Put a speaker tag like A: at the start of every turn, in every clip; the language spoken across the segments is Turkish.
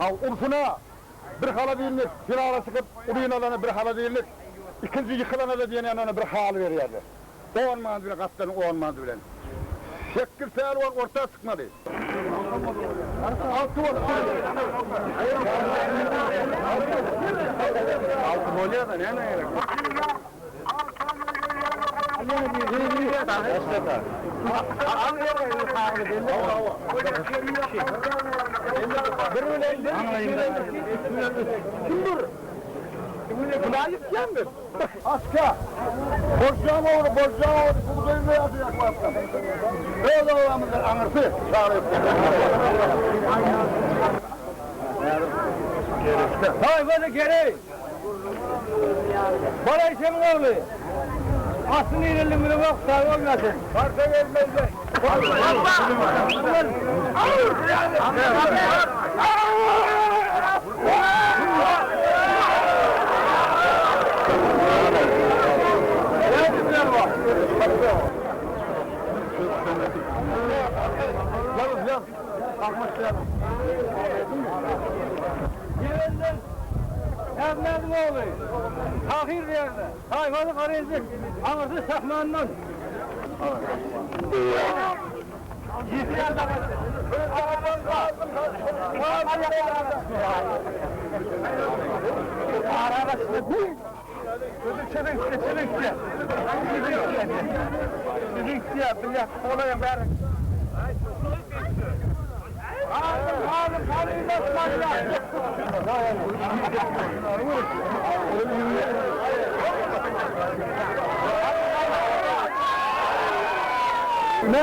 A: Ha Urfuna bir hala değillik, bir hala çıkıp uruyun alana bir hala değillik, ikinci yıkılana da diyene ana bir hal veriyorlar. O olmaz bile kaptanın o olmaz bile. Şekil feal var ortaya çıkmadı. Altı var. Altı oluyor da ne gerek? Aska! Borcağım olur, bu dönme yapacak varsa. Böyle olamazlar, anırtı. Hay böyle geri! Bana işe mi oldu? Aslında inelim bile bak, sağ olmasın. Parça gelmezler. Evladım oğlu, tahir bir yerde, hayvanı karayacak, anırtı sakmandan.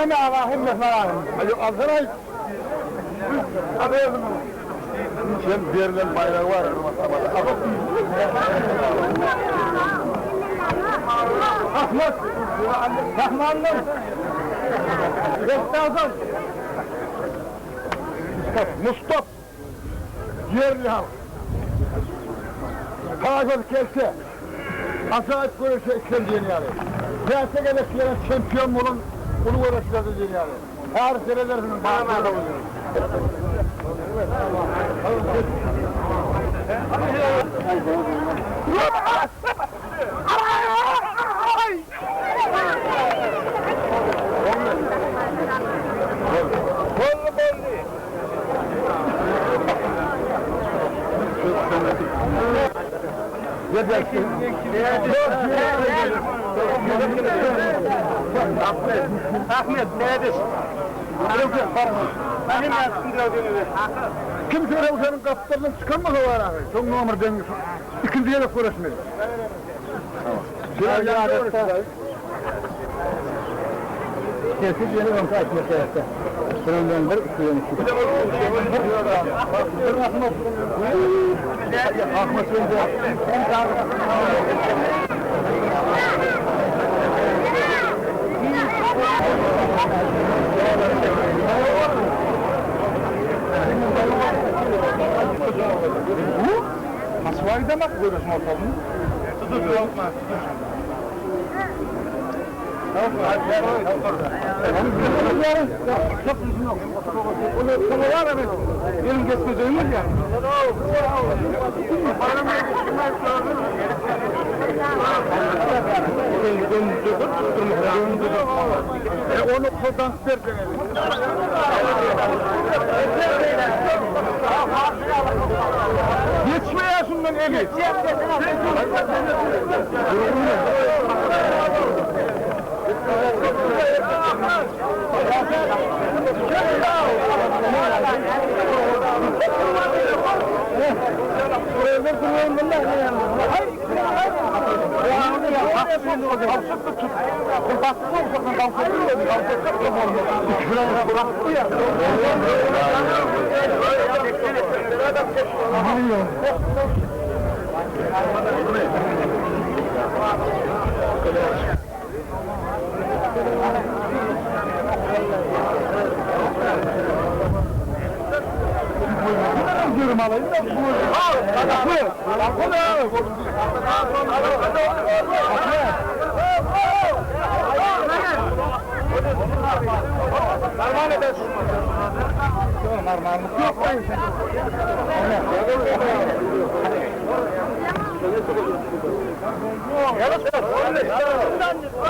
A: Ne Allah'ım ne falan. Hadi alsana. Hadi yazın. Şimdi verilen bayrağı var. Ahmet. Rahmanlı. Restazan. Mustafa. Yerli halk. Kağıt kelse. Acayip böyle şey ikendiğini yani. Piyasa gelesiyle şampiyon olun. Bunu uğraştırdı diye yani. Her senelerinin bağımında oluyor. Ahmet, neredesin? Benim yaptım gördüğünüzü. Kim söyle bu senin kapılarından çıkan mı var abi? Çok numara dengesi. İkinciye de uğraşmayın. Şöyle adette. Kesin yeni banka açmak gerekti. Şunun bir suyunu çıkıyor. Ahmet önce. Masvayı da mı görüyorsun ortalığını? Tutur, yapma. Çok uzun yok. Onu var mı? Yerim geçmez ölmez ya. Onu koldan verken geçmiyorsun lan evi. Diyorum alayım da bu. Narman edersin. Yok narmanlık yok.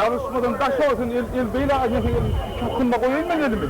A: Yarışmadan taş olsun, el beyle acısı, iki kında koyayım ben elimi.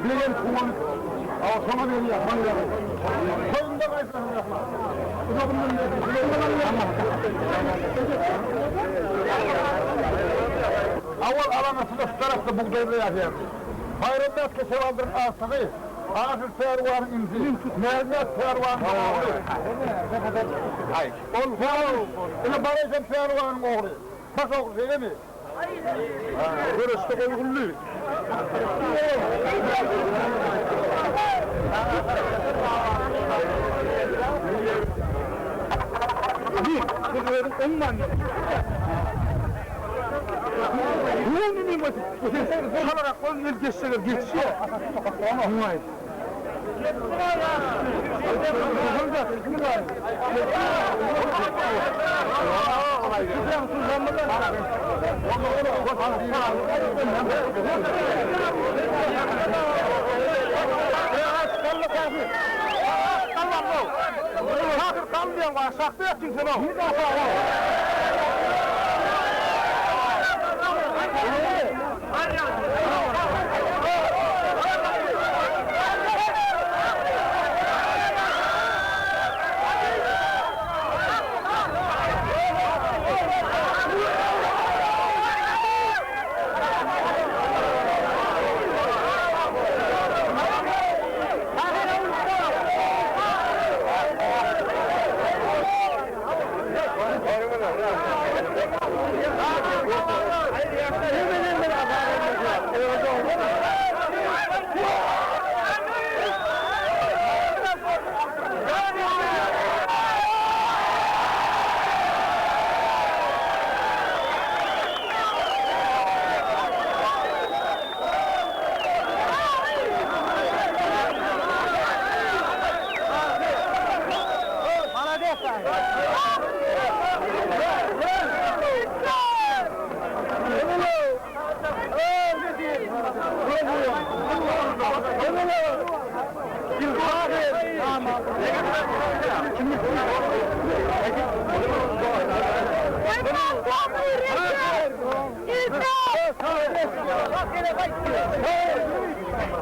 A: Bilen kuman, avsama beni yapman lazım. Koyunda kaysana yapma. Uzakından Avval alanasında şu tarafta buğdayla yapıyor. Bayramda keser aldırın ağaçları. Ağaçın fervanın imzini, mermet fervanın oğlu. Hayır. Ol, ile baraysan fervanın oğlu. Kaç oğlu değil mi? Burası da uygunlu. Bir, ondan ne miyim o? Kalarak onun el geçseler geçiyor. Numayın. Kalmayan var, saklı yaptın sen o.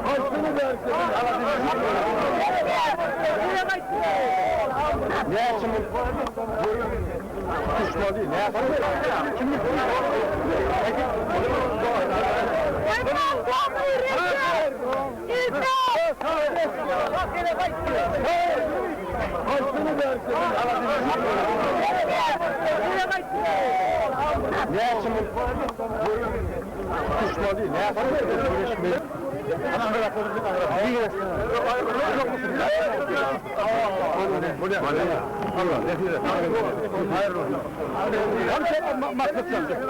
A: Hakkını versin. Ne yapsın? Düşman değil, ne yapsın? Kimlik? Hakkını versin. Ne yapsın? Düşman değil, ne yapsın? Anam bırak onu, iyi gelsin. Yok musun? Allah, nefis et. Hayırlı olsun. Hadi sen maksat sen.